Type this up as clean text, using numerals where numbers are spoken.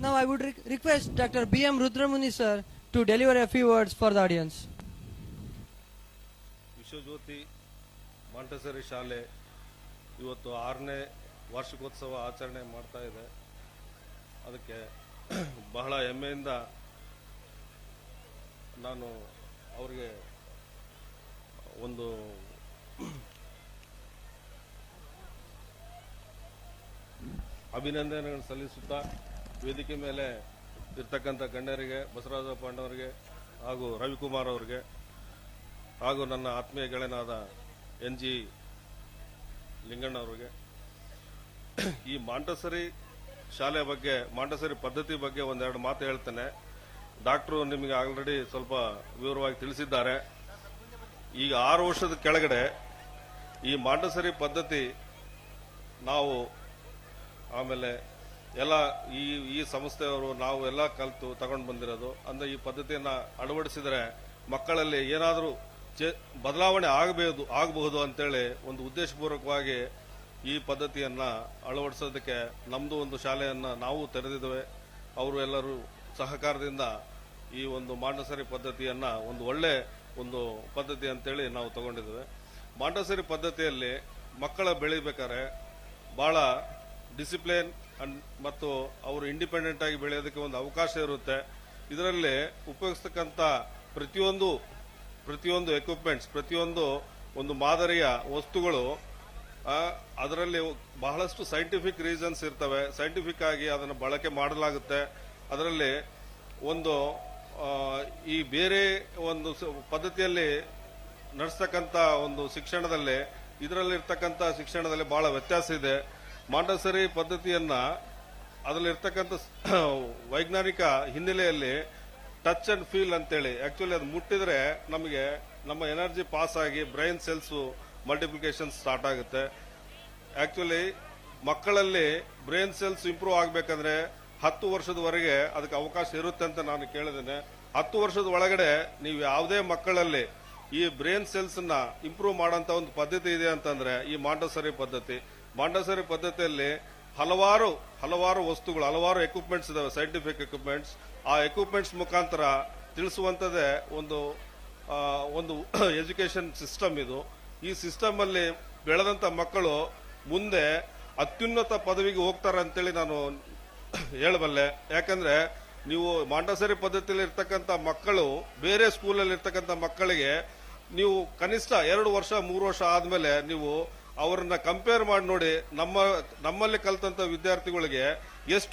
Now I would request Dr. B.M. Rudramuni sir to deliver a few words for the audience. Vishwajyothi Montessori ಶಾಲೆ ಇವತ್ತು 6ನೇ ವಾರ್ಷಿಕೋತ್ಸವ ಆಚರಣೆ ಮಾಡ್ತಾ ಇದೆ. ಅದಕ್ಕೆ ಬಹಳ ಹೆಮ್ಮೆಯಿಂದ ನಾನು ಅವರಿಗೆ ಒಂದು ಅಭಿನಂದನೆಗಳನ್ನು ಸಲ್ಲಿಸುತ್ತಾ ವೇದಿಕೆ ಮೇಲೆ ಇರ್ತಕ್ಕಂಥ ಗಣ್ಯರಿಗೆ, ಬಸವರಾಜ ಪಾಂಡವರಿಗೆ ಹಾಗೂ ರವಿಕುಮಾರ್ ಅವರಿಗೆ ಹಾಗೂ ನನ್ನ ಆತ್ಮೀಯ ಗೆಳೆಯನಾದ NG ಲಿಂಗಣ್ಣ ಅವರಿಗೆ ಈ ಮಾಂಟೆಸರಿ ಶಾಲೆ ಬಗ್ಗೆ, ಮಾಂಟೆಸರಿ ಪದ್ಧತಿ ಬಗ್ಗೆ ಒಂದೆರಡು ಮಾತು ಹೇಳ್ತೇನೆ. ಡಾಕ್ಟ್ರು ನಿಮಗೆ ಆಲ್ರೆಡಿ ಸ್ವಲ್ಪ ವಿವರವಾಗಿ ತಿಳಿಸಿದ್ದಾರೆ. ಈಗ 6 ವರ್ಷದ ಕೆಳಗಡೆ ಈ ಮಾಂಟೆಸರಿ ಪದ್ಧತಿ ನಾವು ಆಮೇಲೆ ಎಲ್ಲ ಈ ಸಂಸ್ಥೆಯವರು ನಾವು ಎಲ್ಲ ಕಲಿತು ತಗೊಂಡು ಬಂದಿರೋದು. ಅಂದ್ರೆ ಈ ಪದ್ಧತಿಯನ್ನ ಅಳವಡಿಸಿದರೆ ಮಕ್ಕಳಲ್ಲಿ ಏನಾದರೂ ಬದಲಾವಣೆ ಆಗಬಹುದು ಅಂತೇಳಿ ಒಂದು ಉದ್ದೇಶಪೂರ್ವಕವಾಗಿ ಈ ಪದ್ಧತಿಯನ್ನ ಅಳವಡಿಸೋದಕ್ಕೆ ನಮ್ದು ಒಂದು ಶಾಲೆಯನ್ನ ನಾವು ತೆರೆದಿದ್ದೇವೆ. ಅವರು ಎಲ್ಲರೂ ಸಹಕಾರದಿಂದ ಈ ಒಂದು ಮಾಂಟೆಸರಿ ಪದ್ಧತಿಯನ್ನ ಒಂದು ಒಳ್ಳೆ ಒಂದು ಪದ್ಧತಿ ಅಂತೇಳಿ ನಾವು ತಗೊಂಡಿದ್ದೇವೆ. ಮಾಂಟೆಸರಿ ಪದ್ಧತಿಯಲ್ಲಿ ಮಕ್ಕಳ ಬೆಳಿಬೇಕಾದ್ರೆ ಬಹಳ ಡಿಸಿಪ್ಲಿನ್ ಮತ್ತು ಅವರು ಇಂಡಿಪೆಂಡೆಂಟ್ ಆಗಿ ಬೆಳೆಯೋದಕ್ಕೆ ಒಂದು ಅವಕಾಶ ಇರುತ್ತೆ. ಇದರಲ್ಲಿ ಉಪಯೋಗಿಸ್ತಕ್ಕಂಥ ಪ್ರತಿಯೊಂದು ಎಕ್ವಿಪ್ಮೆಂಟ್ಸ್, ಪ್ರತಿಯೊಂದು ಒಂದು ಮಾದರಿಯ ವಸ್ತುಗಳು ಅದರಲ್ಲಿ ಬಹಳಷ್ಟು ಸೈಂಟಿಫಿಕ್ ರೀಸನ್ಸ್ ಇರ್ತವೆ. ಸೈಂಟಿಫಿಕ್ ಆಗಿ ಅದನ್ನು ಬಳಕೆ ಮಾಡಲಾಗುತ್ತೆ. ಅದರಲ್ಲಿ ಒಂದು ಈ ಬೇರೆ ಒಂದು ಪದ್ಧತಿಯಲ್ಲಿ ನಡೆಸ್ತಕ್ಕಂಥ ಒಂದು ಶಿಕ್ಷಣದಲ್ಲಿ ಇದರಲ್ಲಿರ್ತಕ್ಕಂಥ ಶಿಕ್ಷಣದಲ್ಲಿ ಬಹಳ ವ್ಯತ್ಯಾಸ ಇದೆ. ಮಾಂಟೆಸರಿ ಪದ್ಧತಿಯನ್ನ ಅದರಲ್ಲಿರ್ತಕ್ಕಂಥ ವೈಜ್ಞಾನಿಕ ಹಿನ್ನೆಲೆಯಲ್ಲಿ ಟಚ್ ಅಂಡ್ ಫೀಲ್ ಅಂತೇಳಿ, ಆಕ್ಚುಲಿ ಅದು ಮುಟ್ಟಿದ್ರೆ ನಮಗೆ ನಮ್ಮ ಎನರ್ಜಿ ಪಾಸ್ ಆಗಿ ಬ್ರೈನ್ ಸೆಲ್ಸ್ ಮಲ್ಟಿಪ್ಲಿಕೇಶನ್ ಸ್ಟಾರ್ಟ್ ಆಗುತ್ತೆ. ಆಕ್ಚುಲಿ ಮಕ್ಕಳಲ್ಲಿ ಬ್ರೈನ್ ಸೆಲ್ಸ್ ಇಂಪ್ರೂವ್ ಆಗಬೇಕಂದ್ರೆ 10 ವರ್ಷದವರೆಗೆ ಅದಕ್ಕೆ ಅವಕಾಶ ಇರುತ್ತೆ ಅಂತ ನಾನು ಕೇಳಿದ್ದೇನೆ. 10 ವರ್ಷದ ಒಳಗಡೆ ನೀವು ಯಾವುದೇ ಮಕ್ಕಳಲ್ಲಿ ಈ ಬ್ರೈನ್ ಸೆಲ್ಸ್ ನ ಇಂಪ್ರೂವ್ ಮಾಡೋಂತ ಒಂದು ಪದ್ಧತಿ ಇದೆ ಅಂತಂದ್ರೆ ಈ ಮಾಂಟೆಸರಿ ಪದ್ಧತಿ. ಮಾಂಟೆಸರಿ ಪದ್ಧತಿಯಲ್ಲಿ ಹಲವಾರು ವಸ್ತುಗಳು, ಹಲವಾರು ಎಕ್ವಿಪ್ಮೆಂಟ್ಸ್ ಇದಾವೆ, ಸೈಂಟಿಫಿಕ್ ಎಕ್ವಿಪ್ಮೆಂಟ್ಸ್. ಆ ಎಕ್ವಿಪ್ಮೆಂಟ್ಸ್ ಮುಖಾಂತರ ತಿಳಿಸುವಂತದೇ ಒಂದು ಎಜುಕೇಶನ್ ಸಿಸ್ಟಮ್ ಇದು. ಈ ಸಿಸ್ಟಮ್ ಅಲ್ಲಿ ಬೆಳೆದಂತ ಮಕ್ಕಳು ಮುಂದೆ ಅತ್ಯುನ್ನತ ಪದವಿಗೆ ಹೋಗ್ತಾರೆ ಅಂತೇಳಿ ನಾನು ಹೇಳಬಲ್ಲೆ. ಯಾಕಂದ್ರೆ ನೀವು ಮಾಂಟೆಸರಿ ಪದ್ಧತಿಯಲ್ಲಿ ಇರ್ತಕ್ಕಂಥ ಮಕ್ಕಳು ಬೇರೆ ಸ್ಕೂಲಲ್ಲಿ ಇರ್ತಕ್ಕಂಥ ಮಕ್ಕಳಿಗೆ ನೀವು ಕನಿಷ್ಠ 2 ವರ್ಷ 3 ವರ್ಷ ಆದ್ಮೇಲೆ ನೀವು ಅವರನ್ನ ಕಂಪೇರ್ ಮಾಡಿ ನೋಡಿ, ನಮ್ಮಲ್ಲಿ ಕಲಿತಂತ ವಿದ್ಯಾರ್ಥಿಗಳಿಗೆ ಎಷ್ಟು